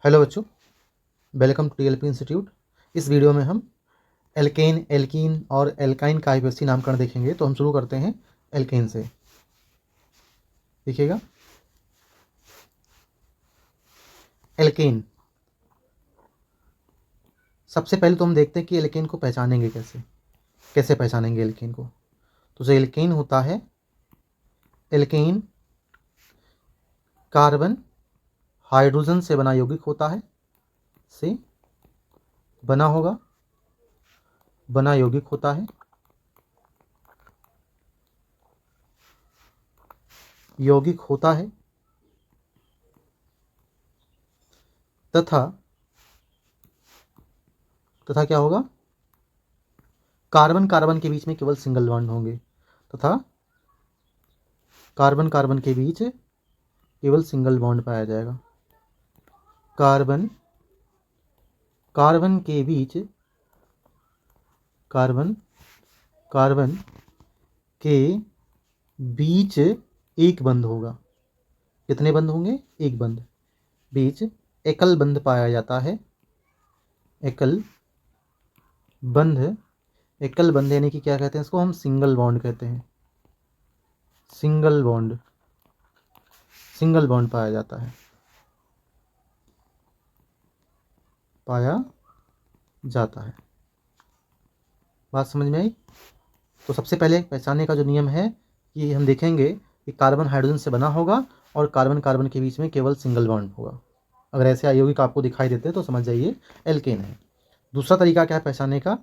Hello बच्चों, welcome to TLP institute. इस video में हम एल्केन, एल्कीन और एल्काइन का आईपीएससी नामकरण देखेंगे। तो हम शुरू करते हैं एल्केन से। देखिएगा, एल्केन। सबसे पहले तो हम देखते हैं कि एल्केन को पहचानेंगे कैसे। कैसे पहचानेंगे एल्केन को? तो जो एल्केन होता है, एल्केन कार्बन हाइड्रोजन से बना यौगिक होता है, से बना यौगिक होता है। यौगिक होता है तथा क्या होगा? कार्बन कार्बन के बीच में केवल सिंगल बॉन्ड होंगे, तथा कार्बन कार्बन के बीच केवल सिंगल बॉन्ड पाया जाएगा। कार्बन कार्बन के बीच एक बंध होगा। कितने बंध होंगे? एक बंध। बीच एकल बंध पाया जाता है। एकल बंध यानी कि क्या कहते हैं इसको? हम सिंगल बॉन्ड कहते हैं। सिंगल बॉन्ड पाया जाता है, बात समझ में आई? तो सबसे पहले पहचानने का जो नियम है कि हम देखेंगे कि कार्बन हाइड्रोजन से बना होगा और कार्बन कार्बन के बीच में केवल सिंगल बॉन्ड होगा। अगर ऐसे यौगिक आपको दिखाई देते हैं तो समझ जाइए एल्केन है। दूसरा तरीका क्या है पहचानने का?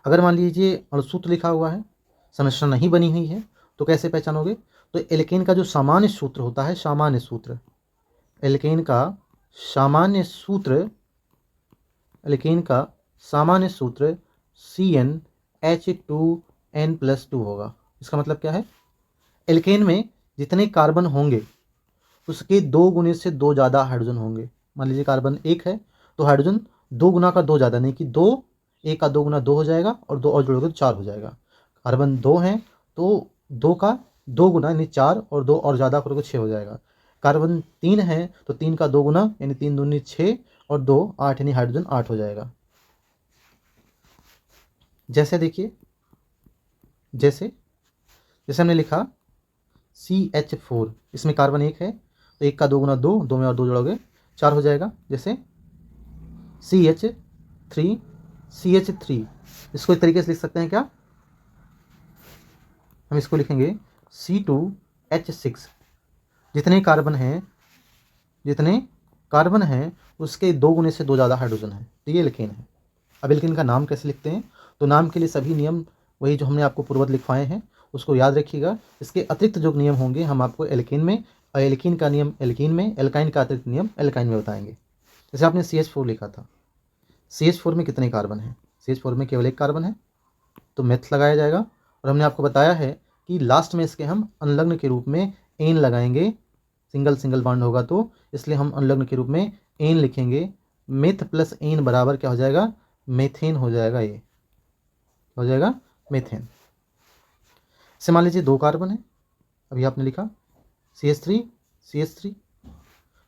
अगर मान लीजिए अणुसूत्र लिखा हुआ है, संरचना नहीं बनी हुई है, तो कैसे पहचानोगे? तो एल्केन का जो सामान्य सूत्र होता है, एल्केन का सामान्य सूत्र CnH2n+2 होगा। इसका मतलब क्या है? एल्केन में जितने कार्बन होंगे उसके 2 गुने से 2 ज़्यादा हाइड्रोजन होंगे। मान लीजिए कार्बन 1 है तो हाइड्रोजन 2 गुना का 2 ज़्यादा, नहीं कि 2 1 का 2 गुना 2 हो जाएगा और 2 और जोड़ोगे तो 4 हो जाएगा। कार्बन 2 है तो 2 का 2 गुना यानी 4 और 2 और ज़्यादा करोगे 6 हो जाएगा। कार्बन 3 है तो 3 का 2 गुना यानी 3 दूनी 6 और 2 8 यानी हाइड्रोजन 8 हो जाएगा। जैसे देखिए, जैसे हमने लिखा CH4, इसमें कार्बन 1 है तो 1 का 2 गुना 2, 2 में और 2 जोड़ोगे 4 हो जाएगा। जैसे CH3, इसको एक तरीके से लिख सकते हैं क्या? हम इसको लिखेंगे C2H6। जितने कार्बन हैं उसके 2 गुने से 2 ज़्यादा हाइड्रोजन है, तो ये एल्केन है। अब एल्केन का नाम कैसे लिखते हैं? तो नाम के लिए सभी नियम वही जो हमने आपको पूर्ववत लिखवाए हैं उसको याद रखिएगा। इसके अतिरिक्त जो नियम होंगे हम आपको एल्केन में, और एल्कीन का नियम एल्कीन में, एल्काइन का अतिरिक्त नियम एल्काइन में बताएंगे। जैसे आपने CH4 लिखा था, CH4 में कितने कार्बन हैं? CH4 में केवल 1 कार्बन है, तो मेथ लगाया जाएगा। और हमने आपको बताया है कि लास्ट में इसके हम अनलग्न के रूप में एन लगाएंगे। सिंगल बॉन्ड होगा तो इसलिए हम अनलग्न के रूप में एन लिखेंगे। मेथ प्लस एन बराबर क्या हो जाएगा? मेथेन हो जाएगा। ये हो जाएगा मेथेन। इसे मान लीजिए 2 कार्बन है, अभी आपने लिखा CH3।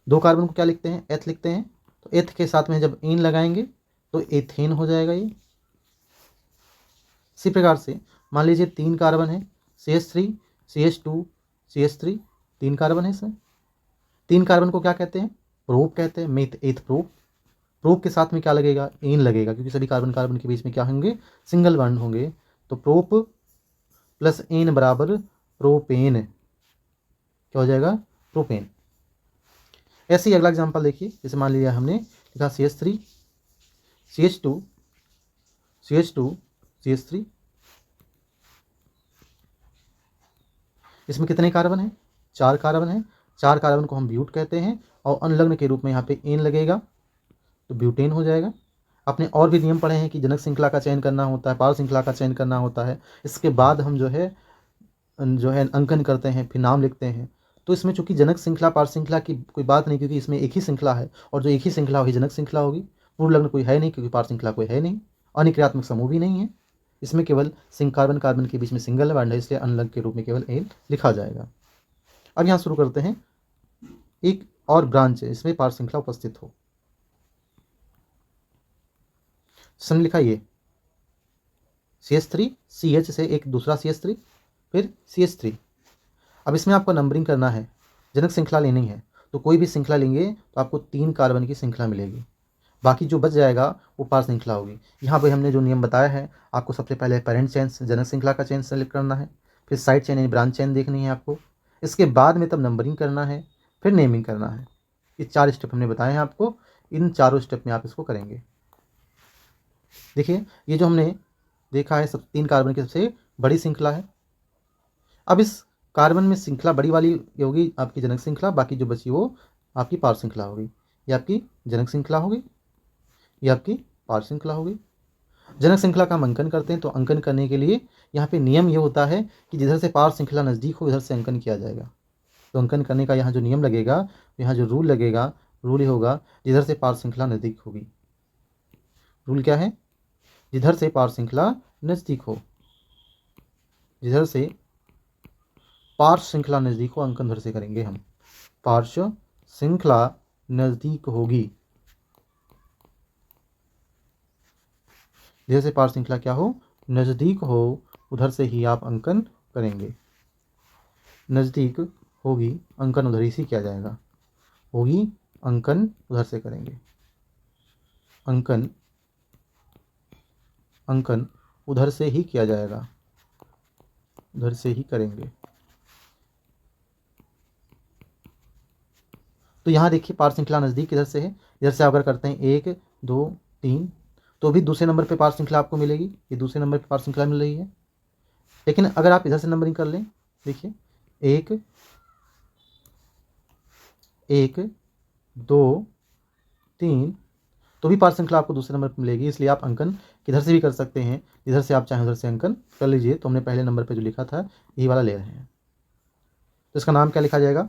2 कार्बन को क्या लिखते हैं? एथ लिखते हैं। तो एथ के साथ में जब एन लगाएंगे तो एथेन हो जाएगा ये। इसी प्रकार से मान लीजिए 3 कार्बन है, CH3 CH2 CH3, 3 कार्बन है इसमें। 3 कार्बन को क्या कहते हैं? प्रोप कहते हैं, मेथ एथ प्रोप। प्रोप के साथ में क्या लगेगा? एन लगेगा, क्योंकि सभी कार्बन कार्बन के बीच में क्या होंगे? सिंगल बॉन्ड होंगे। तो प्रोप प्लस एन बराबर प्रोपेन। क्या हो जाएगा? प्रोपेन। ऐसे ही अगला एग्जांपल देखिए। जैसे मान लिया हमने लिखा CH3 CH2 CH3। इसमें कितने कार्बन हैं? 4 कार्बन हैं। 4 कार्बन को हम ब्यूट कहते हैं और अनलग्न के रूप में यहाँ पे एन लगेगा तो ब्यूटेन हो जाएगा। आपने और भी नियम पढ़े हैं कि जनक श्रृंखला का चयन करना होता है, पार श्रृंखला का चयन करना होता है, इसके बाद हम जो है अंकन करते हैं, फिर नाम लिखते हैं। तो इसमें चूंकि जनक श्रृंखला पार श्रृंखला की कोई बात नहीं, क्योंकि इसमें एक ही श्रृंखला है और जो एक ही श्रृंखला होगी जनक श्रृंखला होगी। पूर्ण लग्न कोई है नहीं क्योंकि पार श्रृंखला कोई है नहीं, अनिक्रियात्मक समूह भी नहीं है। इसमें केवल कार्बन कार्बन के बीच में सिंगल बॉन्ड है, इसलिए अनलग के रूप में केवल एन लिखा जाएगा। अब यहाँ शुरू करते हैं। एक और ब्रांच इसमें पार श्रृंखला उपस्थित हो। हमने लिखा ये CH3 CH से एक दूसरा CH3 फिर CH3। अब इसमें आपको नंबरिंग करना है, जनक श्रृंखला लेनी है, तो कोई भी श्रृंखला लेंगे तो आपको 3 कार्बन की श्रृंखला मिलेगी, बाकी जो बच जाएगा वो पार श्रृंखला होगी। यहाँ पे हमने जो नियम बताया है, आपको सबसे पहले पेरेंट चेन जनक श्रृंखला का चेन सेलेक्ट करना है, फिर साइड चेन यानी ब्रांच चेन देखनी है आपको, इसके बाद में तब नंबरिंग करना है, फिर नेमिंग करना है। ये 4 स्टेप हमने बताए हैं आपको, इन चारों स्टेप में आप इसको करेंगे। देखिए ये जो हमने देखा है सब 3 कार्बन की सबसे बड़ी श्रृंखला है। अब इस कार्बन में श्रृंखला बड़ी वाली ये होगी आपकी जनक श्रृंखला, बाकी जो बची वो आपकी पार श्रृंखला होगी। ये आपकी जनक श्रृंखला होगी, ये आपकी पार श्रृंखला होगी। जनक श्रृंखला का हम अंकन करते हैं, तो अंकन करने के लिए यहाँ पे नियम ये होता है कि जिधर से पार श्रृंखला नज़दीक हो इधर से अंकन किया जाएगा। तो अंकन करने का यहाँ जो नियम लगेगा, यहाँ जो रूल लगेगा, रूल ये होगा जिधर से पार श्रृंखला नज़दीक होगी। रूल क्या है? जिधर से पार श्रृंखला नज़दीक हो, जिधर से पार्श्व श्रृंखला नज़दीक हो अंकन उधर से करेंगे हम। पार्श्व श्रृंखला नज़दीक होगी, जिधर से पार्श्व श्रृंखला क्या हो, नज़दीक हो, उधर से ही आप अंकन करेंगे। नज़दीक होगी, अंकन उधर ही से किया जाएगा। होगी, अंकन उधर से करेंगे। अंकन अंकन उधर से ही किया जाएगा, उधर से ही करेंगे। तो यहाँ देखिए पार श्रृंखला नज़दीक इधर से है, इधर से अगर करते हैं 1 2 3 तो भी दूसरे नंबर पे पार श्रृंखला आपको मिलेगी। ये दूसरे नंबर पे पार श्रृंखला मिल रही है। लेकिन अगर आप इधर से नंबरिंग कर लें, देखिए 1 1 2 3 तो भी पार श्रृंखला आपको दूसरे नंबर पर मिलेगी। इसलिए आप अंकन किधर से भी कर सकते हैं, इधर से आप चाहें उधर से अंकन कर लीजिए। तो हमने पहले नंबर पे जो लिखा था यही वाला ले रहे हैं। तो इसका नाम क्या लिखा जाएगा?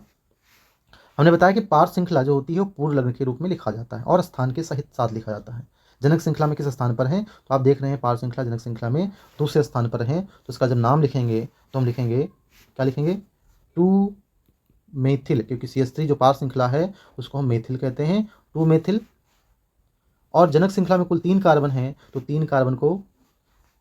हमने बताया कि पार श्रृंखला जो होती है वो पूर्ण लग्न के रूप में लिखा जाता है और स्थान के सहित साथ लिखा जाता है। जनक श्रृंखला में किस स्थान पर है, तो आप देख रहे हैं पार श्रृंखला जनक श्रृंखला में दूसरे स्थान पर है। तो इसका जब नाम लिखेंगे तो हम लिखेंगे, क्या लिखेंगे? 2 मेथिल, क्योंकि CH3 जो पार श्रृंखला है उसको हम मेथिल कहते हैं, 2 मेथिल। और जनक श्रृंखला में कुल 3 कार्बन हैं, तो 3 कार्बन को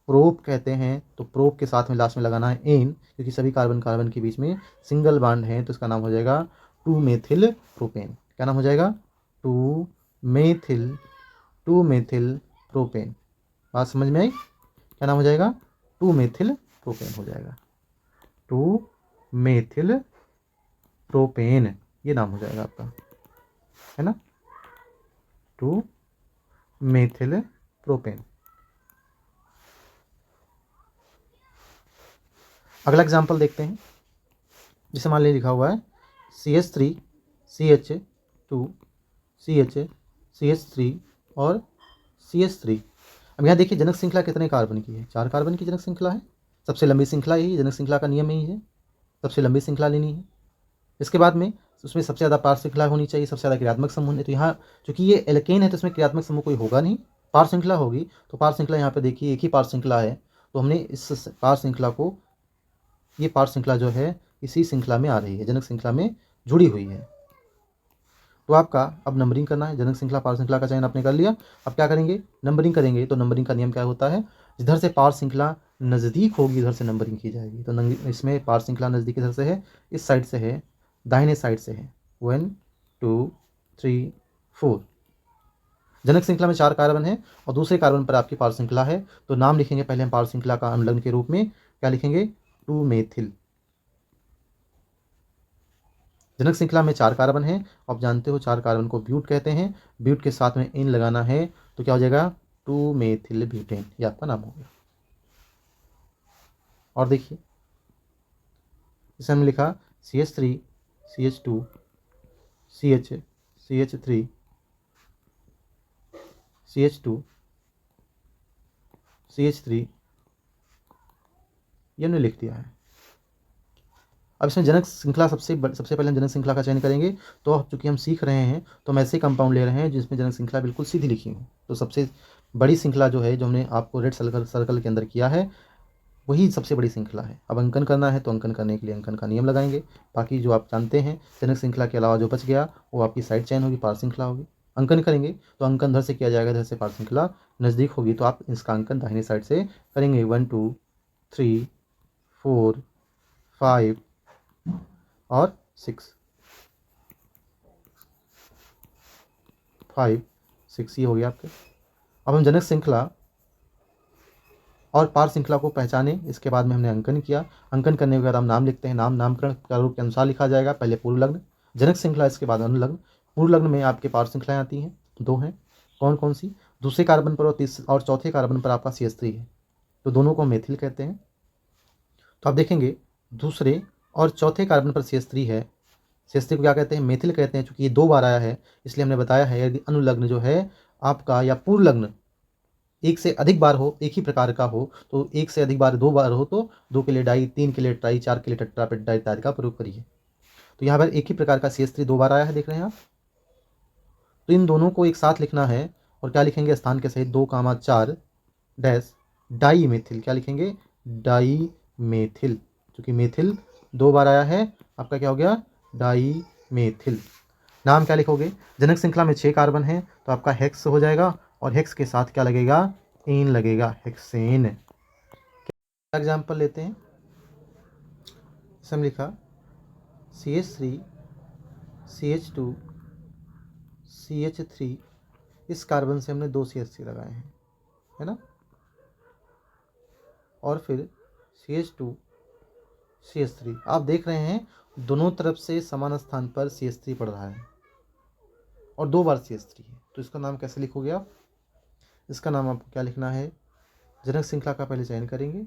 प्रोप कहते हैं। तो प्रोप के साथ में लास्ट में लगाना है एन, क्योंकि सभी कार्बन कार्बन के बीच में सिंगल बॉन्ड है। तो इसका नाम हो जाएगा 2 मेथिल प्रोपेन। क्या नाम हो जाएगा? 2 मेथिल प्रोपेन। बात समझ में आई? क्या नाम हो जाएगा? 2 मेथिल प्रोपेन हो जाएगा। 2 मेथिल प्रोपेन ये नाम हो जाएगा आपका, है ना? 2 मेथिल प्रोपेन। अगला एग्जाम्पल देखते हैं, जिसे मान लीजिए लिखा हुआ है CH3 CH2 CH3 और CH3। अब यहाँ देखिए जनक श्रृंखला कितने कार्बन की है? 4 कार्बन की जनक श्रृंखला है। सबसे लंबी श्रृंखला यही, जनक श्रृंखला का नियम यही है, सबसे लंबी श्रृंखला लेनी है। इसके बाद में उसमें सबसे ज़्यादा पार श्रृंखला होनी चाहिए, सबसे ज़्यादा क्रियात्मक समूह है। तो यहाँ चूंकि ये एल्केन है तो इसमें क्रियात्मक समूह कोई होगा नहीं, पार श्रृंखला होगी। तो पार श्रृंखला यहाँ पे देखिए एक ही पार श्रृंखला है, तो हमने इस पार श्रृंखला को, ये पार श्रृंखला जो है इसी श्रृंखला में आ रही है, जनक श्रृंखला में जुड़ी हुई है। तो आपका अब नंबरिंग करना है। जनक श्रृंखला पार श्रृंखला का चयन आपने कर लिया, अब क्या करेंगे? नंबरिंग करेंगे। तो नंबरिंग का नियम क्या होता है? जिधर से पार श्रृंखला नज़दीक होगी उधर से नंबरिंग की जाएगी। तो इसमें पार श्रृंखला नज़दीक इधर से है, इस साइड से है, दाहिने साइड से है। 1 2 3 4। जनक श्रृंखला में 4 कार्बन है और दूसरे कार्बन पर आपकी पार श्रृंखला है। तो नाम लिखेंगे पहले हम पार श्रृंखला का अनुलग्न के रूप में, क्या लिखेंगे? 2 मेथिल। जनक श्रृंखला में 4 कार्बन है, आप जानते हो 4 कार्बन को ब्यूट कहते हैं। ब्यूट के साथ में इन लगाना है, तो क्या हो जाएगा? 2 मेथिल ब्यूटेन, ये आपका नाम हो गया। और देखिए इसे हमने लिखा CH3 CH2 CH3 CH2 CH3 ये हमने लिख दिया है। अब इसमें जनक श्रृंखला सबसे पहले हम जनक श्रृंखला का चयन करेंगे। तो अब चूंकि हम सीख रहे हैं तो हम ऐसे कंपाउंड ले रहे हैं जिसमें जनक श्रृंखला बिल्कुल सीधी लिखी हो। तो सबसे बड़ी श्रृंखला जो है, जो हमने आपको रेड सर्कल के अंदर किया है, वही सबसे बड़ी श्रृंखला है। अब अंकन करना है तो अंकन करने के लिए अंकन का नियम लगाएंगे। बाकी जो आप जानते हैं जनक श्रृंखला के अलावा जो बच गया वो आपकी साइड चैन होगी, पार श्रृंखला होगी। अंकन करेंगे तो अंकन इधर से किया जाएगा, इधर से पार श्रृंखला नज़दीक होगी तो आप इसका अंकन दाहिने साइड से करेंगे। 1 2 3 4 5 और 6, 5 6 ये हो गया आपके। अब हम जनक श्रृंखला और पार श्रृंखला को पहचाने, इसके बाद में हमने अंकन किया। अंकन करने के बाद हम नाम लिखते हैं। नामकरण प्रारूप के अनुसार लिखा जाएगा। पहले पूर्व लग्न, जनक श्रृंखला, इसके बाद अनुलग्न। पूर्व लग्न में आपके पार श्रृंखलाएं आती हैं, 2 हैं। कौन कौन सी? दूसरे कार्बन पर और चौथे कार्बन पर आपका CH3 है, तो दोनों को हम मेथिल कहते हैं। तो आप देखेंगे दूसरे और चौथे कार्बन पर CH3 है। CH3 को क्या कहते हैं? मेथिल कहते हैं। चूंकि ये 2 बार आया है इसलिए हमने बताया है यदि अनुलग्न जो है आपका या पूर्व लग्न एक से अधिक बार हो, एक ही प्रकार का हो, तो एक से अधिक बार 2 बार हो तो 2 के लिए डाई, 3 के लिए ट्राई, 4 के लिए टेट्रा, पेप्टाइड इत्यादि का प्रयोग करिए। तो यहाँ पर एक ही प्रकार का CH3 2 बार आया है, देख रहे हैं आप। तो इन दोनों को एक साथ लिखना है और क्या लिखेंगे? स्थान के सहित 2 4 डैश डाई मेथिल। क्या लिखेंगे? Di methyl. क्योंकि मेथिल 2 बार आया है, आपका क्या हो गया? Di methyl. नाम क्या लिखोगे? जनक श्रृंखला में 6 कार्बन है तो आपका हेक्स हो जाएगा और हेक्स के साथ क्या लगेगा? एन लगेगा, हेक्सेन। एग्जाम्पल लेते हैं। इसमें लिखा CH3 CH2 CH3, इस कार्बन से हमने 2 CH3 लगाए हैं, है ना। और फिर CH2 CH3, आप देख रहे हैं दोनों तरफ से समान स्थान पर CH3 पड़ रहा है और 2 बार CH3 है, तो इसका नाम कैसे लिखोगे आप? इसका नाम आपको क्या लिखना है? जनक श्रृंखला का पहले चयन करेंगे,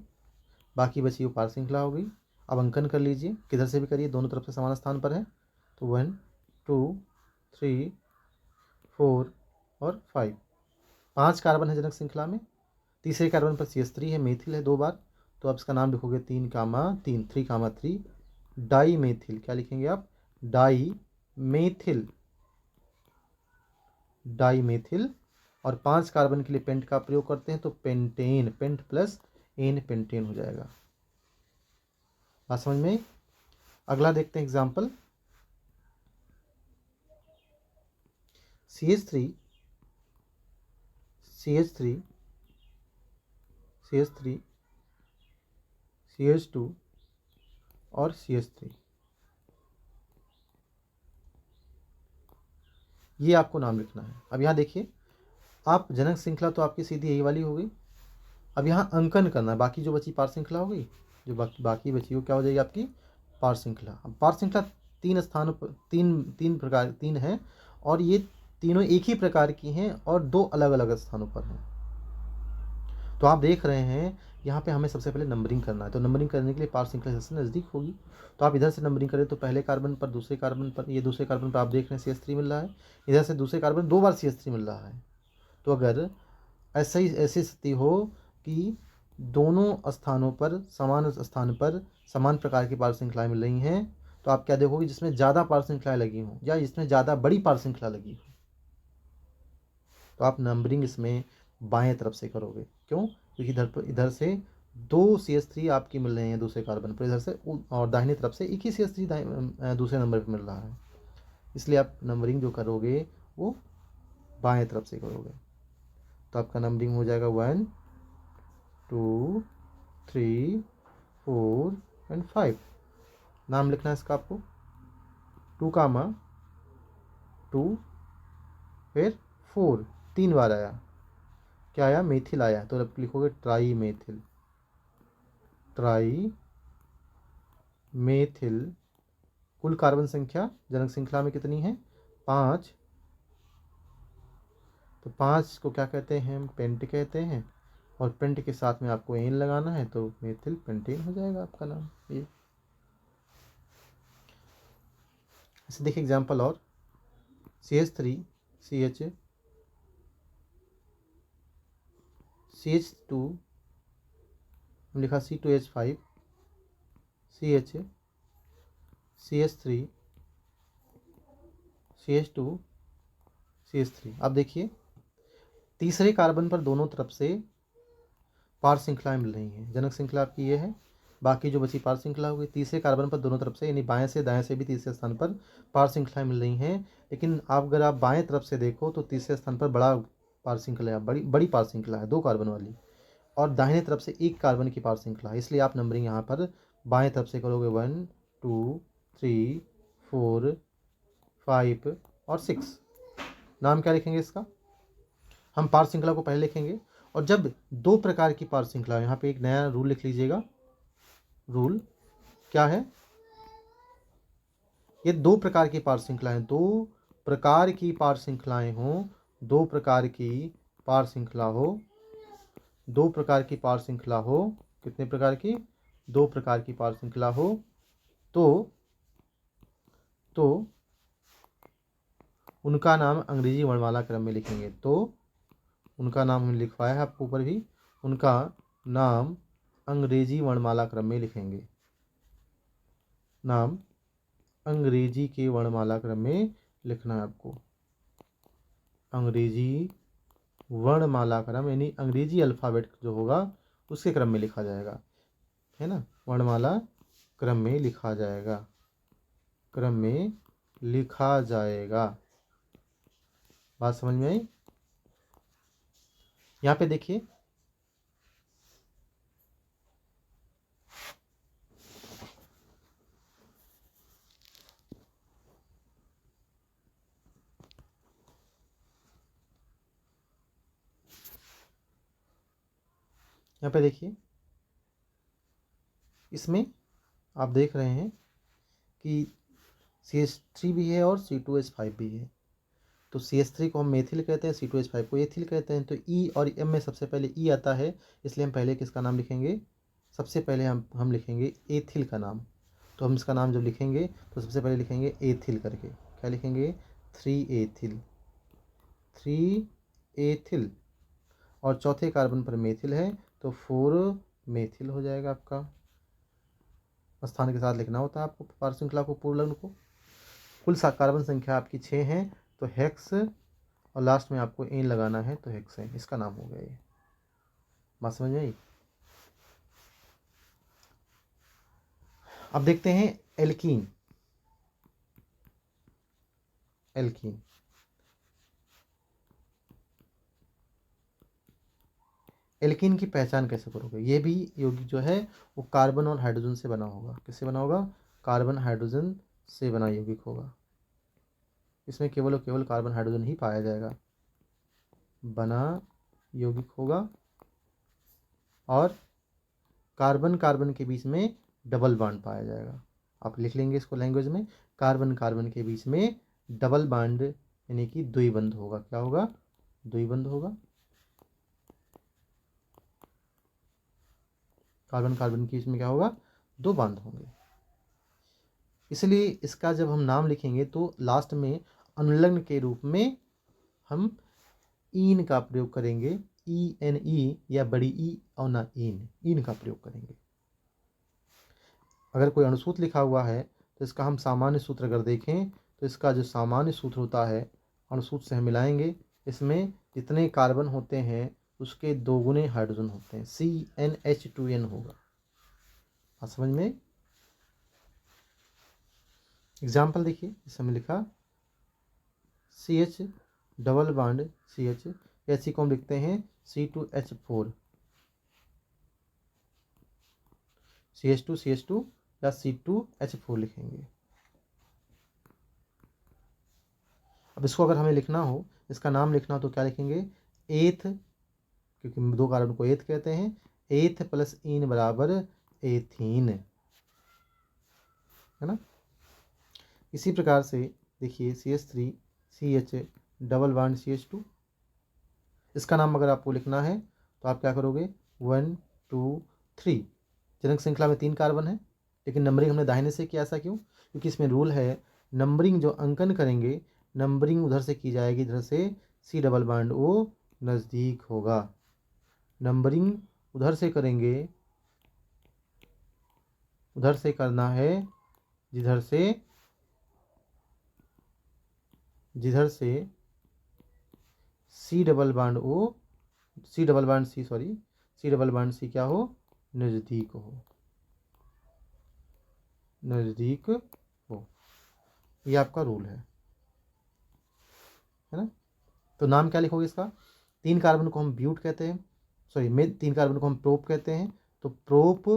बाकी बची वो पार श्रृंखला हो गई। अब अंकन कर लीजिए, किधर से भी करिए, दोनों तरफ से समान स्थान पर है। तो 1 2 3 4 और 5, 5 कार्बन है जनक श्रृंखला में। तीसरे कार्बन पर CH3 है, मेथिल है 2 बार, तो आप इसका नाम लिखोगे 3 3 डाई मेथिल। क्या लिखेंगे आप? Di methyl, di methyl. और 5 कार्बन के लिए पेंट का प्रयोग करते हैं तो pentane, pent plus ane, pentane हो जाएगा। बात समझ में? अगला देखते हैं example. CH3 CH3 CH3 CH2 और CH3, ये आपको नाम लिखना है। अब यहाँ देखिए, आप जनक श्रृंखला तो आपकी सीधी यही वाली हो गई। अब यहाँ अंकन करना है, बाकी जो बची पार श्रृंखला हो गई, जो बाकी बची वो क्या हो जाएगी? आपकी पार श्रृंखला। अब पार श्रृंखला 3 स्थानों पर, तीन प्रकार, 3 है और ये तीनों एक ही प्रकार की हैं और 2 अलग अलग स्थानों पर हैं। तो आप देख रहे हैं यहाँ पे हमें सबसे पहले नंबरिंग करना है। तो नंबरिंग करने के लिए पार श्रृंखला सबसे नज़दीक होगी, तो आप इधर से नंबरिंग करें तो पहले कार्बन पर, दूसरे कार्बन पर, ये दूसरे कार्बन पर आप देख रहे हैं CH3 मिल रहा है, इधर से दूसरे कार्बन 2 बार CH3 मिल रहा है। तो अगर ऐसी स्थिति हो कि दोनों स्थानों पर, समान स्थान पर समान प्रकार की पार श्रृंखलाएँ मिल रही हैं, तो आप क्या देखोगे? जिसमें ज़्यादा पार श्रृंखलाएँ लगी हों या जिसमें ज़्यादा बड़ी पार श्रृंखला लगी हो, तो आप नंबरिंग इसमें बाएं तरफ से करोगे। क्यों? क्योंकि इधर से 2 CH3 आपकी मिल रहे हैं दूसरे कार्बन पर, इधर से और दाहिने तरफ से एक ही CH3 दूसरे नंबर पर मिल रहा है, इसलिए आप नंबरिंग जो करोगे वो बाएं तरफ से करोगे। तो आपका नंबरिंग हो जाएगा 1 2 3 4 एंड 5। नाम लिखना है इसका आपको 2 2 फिर 4, 3 बार आया, क्या आया? मेथिल आया, तो आप लिखोगे ट्राई मेथिल, ट्राई मेथिल। कुल कार्बन संख्या जनक श्रृंखला में कितनी है? 5। तो 5 को क्या कहते हैं? पेंट कहते हैं, और पेंट के साथ में आपको एन लगाना है तो मेथिल पेंटेन हो जाएगा आपका नाम। ये ऐसे देखिए एग्जाम्पल और CH3 CH2 लिखा C2H5 CH3 CH2 CH3। अब देखिए तीसरे कार्बन पर दोनों तरफ से पार श्रृंखलाएं मिल रही हैं। जनक श्रृंखला आपकी ये है, बाकी जो बची पार श्रृंखला होगी। तीसरे कार्बन पर दोनों तरफ से यानी बाएं से दाएं से भी तीसरे स्थान पर पार श्रृंखलाएं मिल रही हैं। लेकिन अगर आप बाएं तरफ से देखो तो तीसरे स्थान पर बड़ा पार श्रृंखला है, बड़ी बड़ी पार श्रृंखला है 2 कार्बन वाली, और दाहिने तरफ से 1 कार्बन की पार श्रृंखला है। इसलिए आप नंबरिंग यहाँ पर बाएं तरफ से करोगे 1 2 3 4 5 और 6। नाम क्या लिखेंगे इसका? हम पार श्रृंखला को पहले लिखेंगे। और जब 2 प्रकार की पार श्रृंखला, यहाँ पे एक नया रूल लिख लीजिएगा। रूल क्या है? ये 2 प्रकार की पार श्रृंखलाएं, 2 प्रकार की पार श्रृंखलाएं हो, 2 प्रकार की पार श्रृंखला हो, 2 प्रकार की पार श्रृंखला हो। कितने प्रकार की? 2 प्रकार की पार श्रृंखला हो तो उनका नाम अंग्रेजी वर्णमाला क्रम में लिखेंगे। तो उनका नाम हमने लिखवाया है आपको ऊपर भी, उनका नाम अंग्रेजी वर्णमाला क्रम में लिखेंगे। नाम अंग्रेजी के वर्णमाला क्रम में लिखना है आपको। अंग्रेजी वर्णमाला क्रम यानी अंग्रेजी अल्फ़ाबेट जो होगा उसके क्रम में लिखा जाएगा, है ना। वर्णमाला क्रम में लिखा जाएगा, क्रम में लिखा जाएगा। बात समझ में आई? यहाँ पे देखिए, यहाँ पे देखिए, इसमें आप देख रहे हैं कि CH3 भी है और C2H5 भी है। तो CH3 को हम मेथिल कहते हैं, C2H5 को एथिल कहते हैं। तो E और M में सबसे पहले E आता है, इसलिए हम पहले किसका नाम लिखेंगे? सबसे पहले हम लिखेंगे एथिल का नाम। तो हम इसका नाम जब लिखेंगे तो सबसे पहले लिखेंगे एथिल करके। क्या लिखेंगे? 3 एथिल, 3 एथिल। और चौथे कार्बन पर मेथिल है तो 4 मेथिल हो जाएगा आपका। स्थान के साथ लिखना होता है आपको पार श्रृंखला को, पूर्ण को। कुल कार्बन संख्या आपकी 6 है, तो हेक्स और लास्ट में आपको एन लगाना है, तो हेक्स है, इसका नाम हो गया ये। बात समझ में आई? अब देखते हैं एल्कीन। एल्कीन एल्कीन की पहचान कैसे करोगे? ये भी यौगिक जो है वो कार्बन और हाइड्रोजन से बना होगा। किससे बना होगा? कार्बन हाइड्रोजन से बना यौगिक होगा। इसमें केवल और केवल कार्बन हाइड्रोजन ही पाया जाएगा, बना यौगिक होगा। और कार्बन कार्बन के बीच में डबल बॉन्ड पाया जाएगा। आप लिख लेंगे इसको लैंग्वेज में, कार्बन कार्बन के बीच में डबल बॉन्ड यानी कि द्विबंध होगा। क्या होगा? द्विबंध होगा। कार्बन कार्बन के बीच में क्या होगा? 2 बॉन्ड होंगे। इसलिए इसका जब हम नाम लिखेंगे तो लास्ट में अनुलग्न के रूप में हम ईन का प्रयोग करेंगे। ENE या बड़ी ई और ना ईन का प्रयोग करेंगे। अगर कोई अणुसूत्र लिखा हुआ है तो इसका हम सामान्य सूत्र अगर देखें तो इसका जो सामान्य सूत्र होता है अणुसूत्र से हम मिलाएंगे। इसमें जितने कार्बन होते हैं उसके 2 गुने हाइड्रोजन होते हैं, CnH2n होगा। आप समझ में? एग्जाम्पल देखिए, इस समय लिखा CH डबल बॉन्ड CH, ऐसी को हम लिखते हैं C2H4, CH2 या C2H4 लिखेंगे। अब इसको अगर हमें लिखना हो, इसका नाम लिखना हो तो क्या लिखेंगे? एथ, क्योंकि 2 कार्बन को एथ कहते हैं। एथ प्लस इन बराबर एथीन, है ना। इसी प्रकार से देखिए CH3 CH double bond CH2, इसका नाम अगर आपको लिखना है तो आप क्या करोगे? 1 2 3। जनक श्रृंखला में 3 कार्बन है, लेकिन नंबरिंग हमने दाहिने से किया। ऐसा क्यों? क्योंकि इसमें रूल है नंबरिंग जो अंकन करेंगे, नंबरिंग उधर से की जाएगी, इधर से C डबल बॉन्ड O नज़दीक होगा। नंबरिंग उधर से करेंगे, उधर से करना है जिधर से C double bond C C double bond C क्या हो, नज़दीक हो, नज़दीक हो। ये आपका रूल है ना। तो नाम क्या लिखोगे इसका, 3 कार्बन को हम ब्यूट कहते हैं, सॉरी में 3 कार्बन को हम प्रोप कहते हैं, तो प्रोप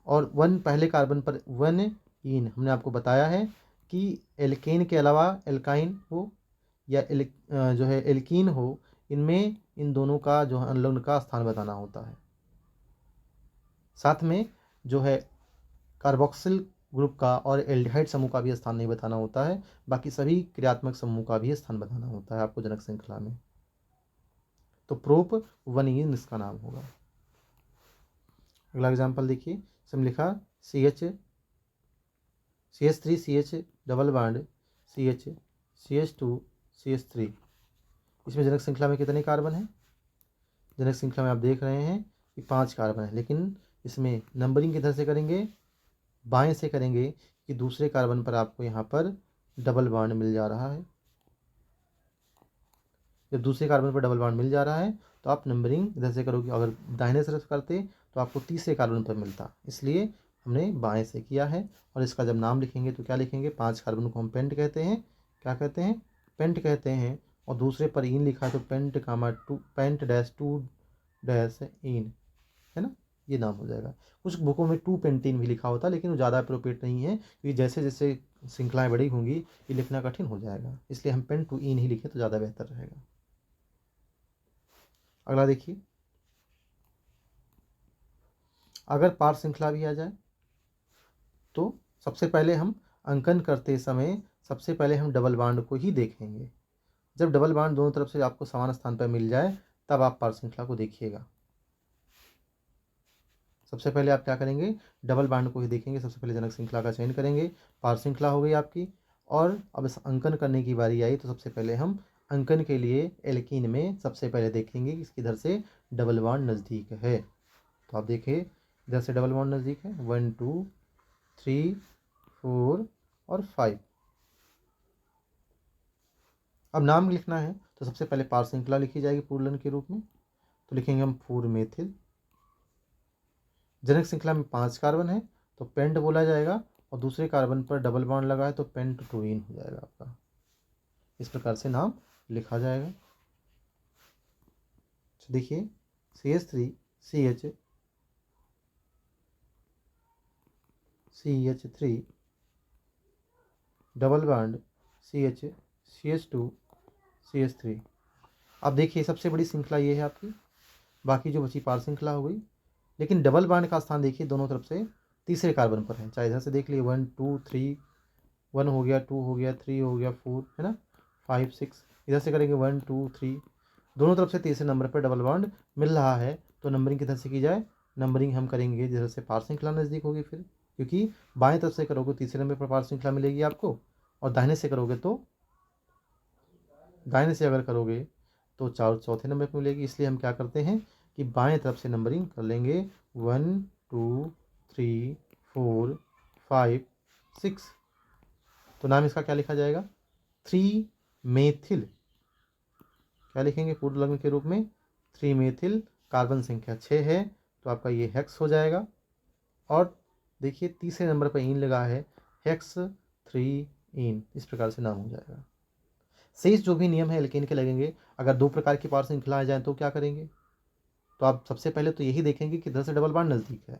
और 1 पहले कार्बन पर 1 इन। हमने आपको बताया है कि एल्केन के अलावा एल्काइन हो या जो है एल्कीन हो, इनमें इन दोनों का जो है अनुलग्न का स्थान बताना होता है। साथ में जो है कार्बोक्सिल ग्रुप का और एल्डिहाइड समूह का भी स्थान नहीं बताना होता है, बाकी सभी क्रियात्मक समूह का भी स्थान बताना होता है आपको जनक श्रृंखला में। तो प्रोप 1 इन इसका नाम होगा। अगला एग्जाम्पल देखिए, इसमें लिखा CH3 CH double bond CH2 CH3। इसमें जनक श्रृंखला में कितने कार्बन हैं, जनक श्रृंखला में आप देख रहे हैं कि 5 कार्बन है, लेकिन इसमें नंबरिंग किधर से करेंगे, बाएं से करेंगे कि दूसरे कार्बन पर आपको यहाँ पर डबल बॉन्ड मिल जा रहा है। जब दूसरे कार्बन पर डबल बॉन्ड मिल जा रहा है तो आप नंबरिंग इधर से करोगे, अगर दाहिने तरफ करते तो आपको तीसरे कार्बन पर मिलता, इसलिए हमने बाएं से किया है। और इसका जब नाम लिखेंगे तो क्या लिखेंगे, 5 कार्बन को हम पेंट कहते हैं, क्या कहते हैं, पेंट कहते हैं। और दूसरे पर इन लिखा है तो pent comma two, pent dash 2 dash ene, है ना, ये नाम हो जाएगा। कुछ बुकों में 2 पेंटीन भी लिखा होता है, लेकिन वो ज़्यादा अप्रोप्रिएट नहीं है, क्योंकि जैसे जैसे श्रृंखलाएँ बड़ी होंगी ये लिखना कठिन हो जाएगा, इसलिए हम पेंट टू इन ही लिखें तो ज़्यादा बेहतर रहेगा। अगला देखिए, अगर पार श्रृंखला भी आ जाए तो सबसे पहले हम अंकन करते समय सबसे पहले हम डबल बॉन्ड को ही देखेंगे। जब डबल बॉन्ड दोनों तरफ से आपको समान स्थान पर मिल जाए तब आप पार श्रृंखला को देखिएगा। सबसे पहले आप क्या करेंगे, डबल बॉन्ड को ही देखेंगे, सबसे पहले जनक श्रृंखला का चयन करेंगे, पार श्रृंखला हो गई आपकी। और अब इस अंकन करने की बारी आई तो सबसे पहले हम अंकन के लिए एल्कीन में सबसे पहले देखेंगे कि किधर से डबल बॉन्ड नज़दीक है। तो आप देखिए इधर से डबल बॉन्ड नज़दीक है, 1 2 3 4 और 5। अब नाम लिखना है तो सबसे पहले पार श्रृंखला लिखी जाएगी पूर्णन के रूप में, तो लिखेंगे हम 4 मेथिल। जनक श्रृंखला में 5 कार्बन है तो पेंट बोला जाएगा, और दूसरे कार्बन पर डबल बॉन्ड लगा है तो पेंट टू इन हो जाएगा आपका। इस प्रकार से नाम लिखा जाएगा। तो देखिए CH3 CH3 double bond CH2 CH3। अब देखिए सबसे बड़ी श्रृंखला ये है आपकी, बाकी जो बची पार श्रृंखला हो गई। लेकिन डबल बॉन्ड का स्थान देखिए दोनों तरफ से तीसरे कार्बन पर है, चाहे इधर से देख लिए 1 2 3, 1 हो गया, 2 हो गया, 3 हो गया, 4 है ना, 5 6, इधर से करेंगे 1 2 3, दोनों तरफ से तीसरे नंबर पर डबल बॉन्ड मिल रहा है। तो नंबरिंग किधर से की जाए, नंबरिंग हम करेंगे जिधर से पार श्रृंखला नज़दीक होगी, फिर क्योंकि बाएं तरफ से करोगे तीसरे नंबर पर पार श्रृंखला मिलेगी आपको, और दाहिने से करोगे तो दाहिने से अगर करोगे तो चौथे नंबर पर मिलेगी। इसलिए हम क्या करते हैं कि बाएं तरफ से नंबरिंग कर लेंगे, 1 2 3 4 5 6। तो नाम इसका क्या लिखा जाएगा, 3 मेथिल। क्या लिखेंगे पूर्ण लग्न के रूप में, 3 मेथिल। कार्बन संख्या 6 है तो आपका ये हेक्स हो जाएगा। और देखिए तीसरे नंबर पर इन लगा है, हेक्स 3 इन, इस प्रकार से नाम हो जाएगा। शेष जो भी नियम है एल्केन के लगेंगे। अगर 2 प्रकार की पार श्रृंखला आ जाए तो क्या करेंगे, तो आप सबसे पहले तो यही देखेंगे कि इधर से डबल बॉन्ड नज़दीक है,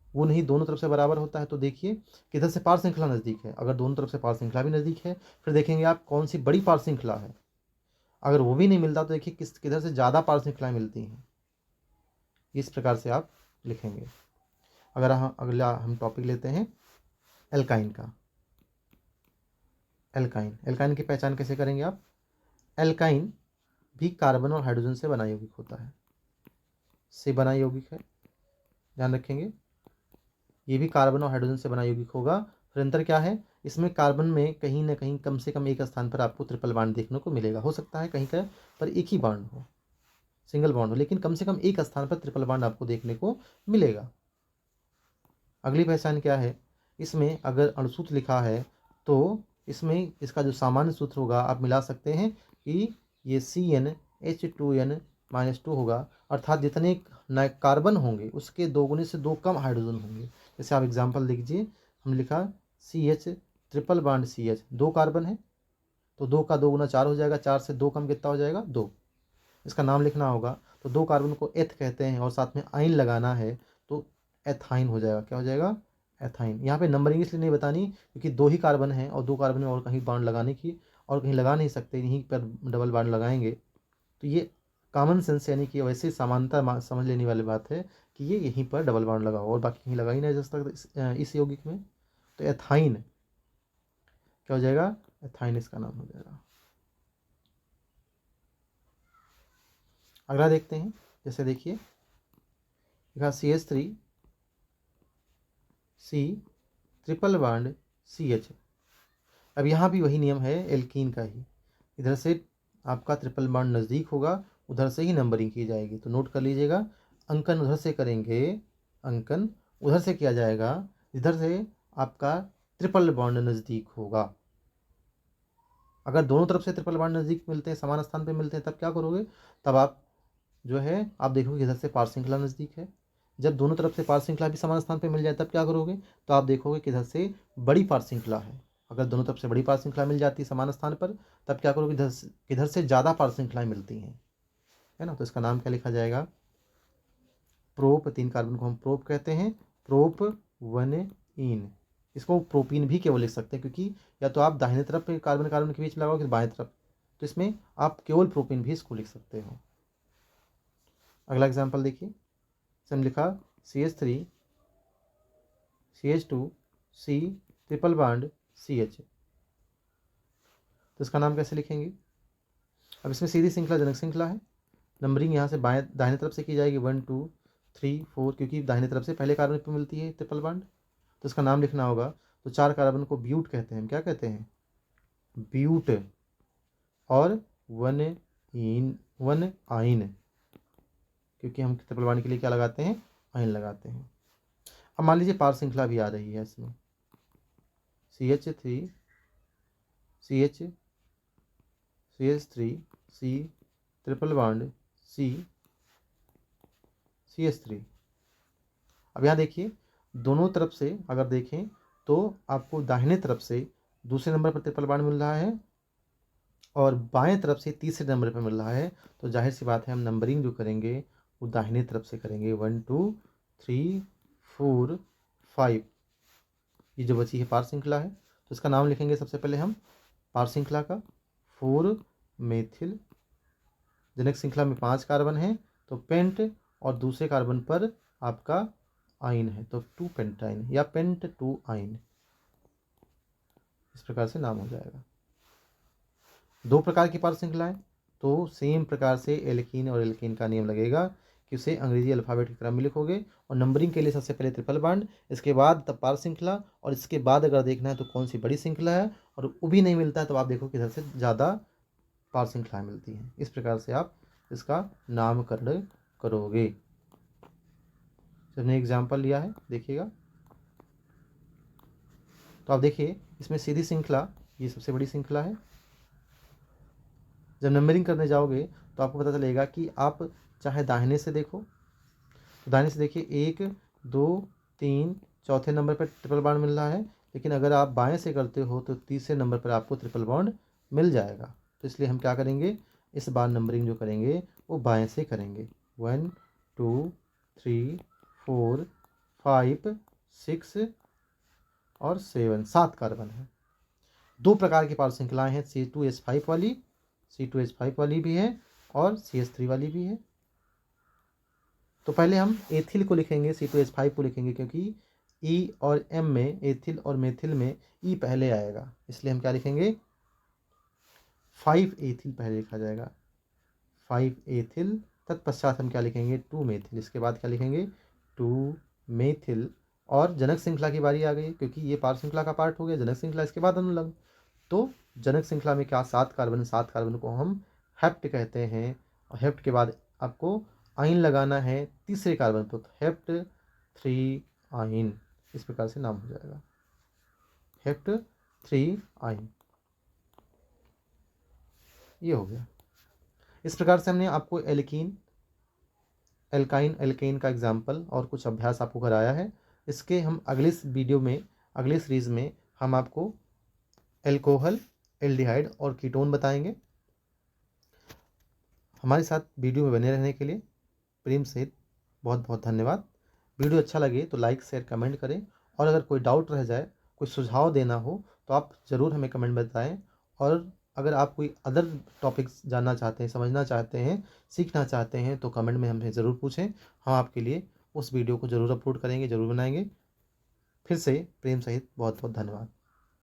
वो नहीं दोनों तरफ से बराबर होता है, तो देखिए किधर से पार श्रृंखला नज़दीक है। अगर दोनों तरफ से पार श्रृंखला भी नज़दीक है फिर देखेंगे आप कौन सी बड़ी पार श्रृंखला है। अगर वो भी नहीं मिलता तो देखिए किधर से ज़्यादा पार श्रृंखलाएँ मिलती हैं, इस प्रकार से आप लिखेंगे। अगर हम अगला हम टॉपिक लेते हैं एल्काइन का। एल्काइन की पहचान कैसे करेंगे आप, एल्काइन भी कार्बन और हाइड्रोजन से बना यौगिक होता है, से बना यौगिक है, ध्यान रखेंगे। ये भी कार्बन और हाइड्रोजन से बना यौगिक होगा। फिर अंतर क्या है, इसमें कार्बन में कहीं ना कहीं कम से कम एक स्थान पर आपको ट्रिपल बॉन्ड देखने को मिलेगा। हो सकता है कहीं का पर एक ही बॉन्ड हो, सिंगल बॉन्ड हो, लेकिन कम से कम एक स्थान पर ट्रिपल बॉन्ड आपको देखने को मिलेगा। अगली पहचान क्या है, इसमें अगर अणुसूत्र लिखा है तो इसमें इसका जो सामान्य सूत्र होगा आप मिला सकते हैं कि ये CnH2n -2 होगा, अर्थात जितने नए कार्बन होंगे उसके 2 गुने से 2 कम हाइड्रोजन होंगे। जैसे आप एग्जांपल लीजिए, हम लिखा CH triple bond CH, 2 carbon है तो 2 का 2 गुना 4 हो जाएगा, 4 से 2 कम कितना हो जाएगा 2। इसका नाम लिखना होगा तो 2 कार्बन को एथ कहते हैं और साथ में आइन लगाना है तो एथाइन हो जाएगा। क्या हो जाएगा? एथाइन। यहाँ पे नंबरिंग इसलिए नहीं बतानी क्योंकि 2 ही कार्बन हैं और 2 कार्बन में और कहीं बॉन्ड लगाने की और कहीं लगा नहीं सकते, यहीं पर डबल बॉन्ड लगाएंगे। तो ये कॉमन सेंस यानी कि वैसे समानता समझ लेने वाली बात है कि ये यहीं पर डबल बॉन्ड लगाओ और बाकी कहीं लगा ही नहीं जा सकता इस यौगिक में। तो एथाइन क्या हो जाएगा? एथाइन इसका नाम हो जाएगा। अगला देखते हैं, जैसे देखिए लिखा CH3 C triple bond CH। अब यहाँ भी वही नियम है एल्कीन का ही, इधर से आपका ट्रिपल बॉन्ड नज़दीक होगा उधर से ही नंबरिंग की जाएगी। तो नोट कर लीजिएगा, अंकन उधर से करेंगे, अंकन उधर से किया जाएगा इधर से आपका ट्रिपल बॉन्ड नज़दीक होगा। अगर दोनों तरफ से ट्रिपल बॉन्ड नज़दीक मिलते हैं, समान स्थान पे मिलते हैं, तब क्या करोगे? तब आप जो है आप देखोगे इधर से पार श्रृंखला नज़दीक है। जब दोनों तरफ से पार श्रृंखला भी समान स्थान पे मिल जाए तब क्या करोगे? तो आप देखोगे कि इधर से बड़ी पार श्रृंखला है। अगर दोनों तरफ से बड़ी पार श्रृंखला मिल जाती है समान स्थान पर, तब क्या करोगे? इधर से ज़्यादा पार श्रृंखलाएँ मिलती हैं, है ना। तो इसका नाम क्या लिखा जाएगा? प्रोप, 3 कार्बन को हम प्रोप कहते हैं, प्रोप 1इन। इसको प्रोपीन भी केवल लिख सकते हैं क्योंकि या तो आप दाहिने तरफ पे कार्बन कार्बन के बीच में लगाओगे बाएं तरफ, तो इसमें आप केवल प्रोपीन भी इसको लिख सकते हो। अगला एग्जाम्पल देखिए, हमने लिखा CH3 CH2 C triple bond CH। तो इसका नाम कैसे लिखेंगे? अब इसमें सीधी श्रृंखला जनक श्रृंखला है, नंबरिंग यहाँ से बाएं दाहिने तरफ से की जाएगी 1 2 3 4, क्योंकि दाहिने तरफ से पहले कार्बन पर मिलती है ट्रिपल बॉन्ड। तो इसका नाम लिखना होगा। तो 4 कार्बन को ब्यूट कहते हैं, क्या कहते हैं? ब्यूट। और 1 आइन, क्योंकि हम ट्रिपल बॉन्ड के लिए क्या लगाते हैं? आइन लगाते हैं। अब मान लीजिए पार श्रृंखला भी आ रही है इसमें, CH3 C triple bond CH3। अब यहाँ देखिए दोनों तरफ से अगर देखें तो आपको दाहिने तरफ से दूसरे नंबर पर ट्रिपल बॉन्ड मिल रहा है और बाएं तरफ से तीसरे नंबर पर मिल रहा है। तो जाहिर सी बात है हम नंबरिंग जो करेंगे वो दाहिने तरफ से करेंगे, 1 2 3 4 5। ये जो बची है पार श्रृंखला है, तो इसका नाम लिखेंगे सबसे पहले हम पार श्रृंखला का 4 मेथिल। जनक श्रृंखला में 5 कार्बन है तो पेंट और दूसरे कार्बन पर आपका आइन है तो 2 पेंटाइन या पेंट 2 आइन, इस प्रकार से नाम हो जाएगा। 2 प्रकार की पार श्रृंखलाएं, तो सेम प्रकार से एल्कीन और एल्कीन का नियम लगेगा कि उसे अंग्रेजी अल्फ़ाबेट के क्रम में लिखोगे और नंबरिंग के लिए सबसे पहले ट्रिपल बॉन्ड, इसके बाद तब पार श्रृंखला, और इसके बाद अगर देखना है तो कौन सी बड़ी श्रृंखला है और वो भी नहीं मिलता है तो आप देखो कि इधर से ज़्यादा पार श्रृंखलाएँ मिलती हैं। इस प्रकार से आप इसका नामकरण करोगे। हमने एग्जाम्पल लिया है, देखिएगा। तो आप देखिए इसमें सीधी श्रृंखला ये सबसे बड़ी श्रृंखला है। जब नंबरिंग करने जाओगे तो आपको पता चलेगा कि आप चाहे दाहिने से देखो, तो दाहिने से देखिए 1 2 3 चौथे नंबर पर ट्रिपल बॉन्ड मिल रहा है, लेकिन अगर आप बाएं से करते हो तो तीसरे नंबर पर आपको ट्रिपल बॉन्ड मिल जाएगा। तो इसलिए हम क्या करेंगे, इस बार नंबरिंग जो करेंगे वो बाएं से करेंगे। 1 2 3 4 5 6 और 7, 7 कार्बन है। 2 प्रकार की पार श्रृंखलाएँ हैं, C2H5 वाली, C2H5 वाली भी है और CH3 वाली भी है। तो पहले हम एथिल को लिखेंगे, C2H5 को लिखेंगे क्योंकि E और M में, एथिल और मेथिल में E पहले आएगा, इसलिए हम क्या लिखेंगे 5 एथिल पहले लिखा जाएगा, 5 एथिल। तत्पश्चात हम क्या लिखेंगे 2 मेथिल, इसके बाद क्या लिखेंगे 2 मेथिल। और जनक श्रृंखला की बारी आ गई क्योंकि ये पार श्रृंखला का पार्ट हो गया, जनक श्रृंखला इसके बाद अनुलग्न। तो जनक श्रृंखला में क्या 7 कार्बन, 7 कार्बन को हम हेप्ट कहते हैं और हेप्ट के बाद आपको आइन लगाना है तीसरे कार्बन पर, तो हेप्ट 3 आइन, इस प्रकार से नाम हो जाएगा हेप्ट 3 आइन। ये हो गया। इस प्रकार से हमने आपको एल्कीन एल्काइन एल्केन का एग्जाम्पल और कुछ अभ्यास आपको कराया है। इसके हम अगले वीडियो में, अगले सीरीज़ में हम आपको एल्कोहल, एल्डिहाइड और कीटोन बताएंगे। हमारे साथ वीडियो में बने रहने के लिए प्रेम सहित बहुत बहुत धन्यवाद। वीडियो अच्छा लगे तो लाइक शेयर कमेंट करें, और अगर कोई डाउट रह जाए, कोई सुझाव देना हो तो आप ज़रूर हमें कमेंट में बताएं। और अगर आप कोई अदर टॉपिक्स जानना चाहते हैं, समझना चाहते हैं, सीखना चाहते हैं तो कमेंट में हमसे ज़रूर पूछें। हम आपके लिए उस वीडियो को ज़रूर अपलोड करेंगे, ज़रूर बनाएंगे। फिर से प्रेम सहित बहुत बहुत धन्यवाद।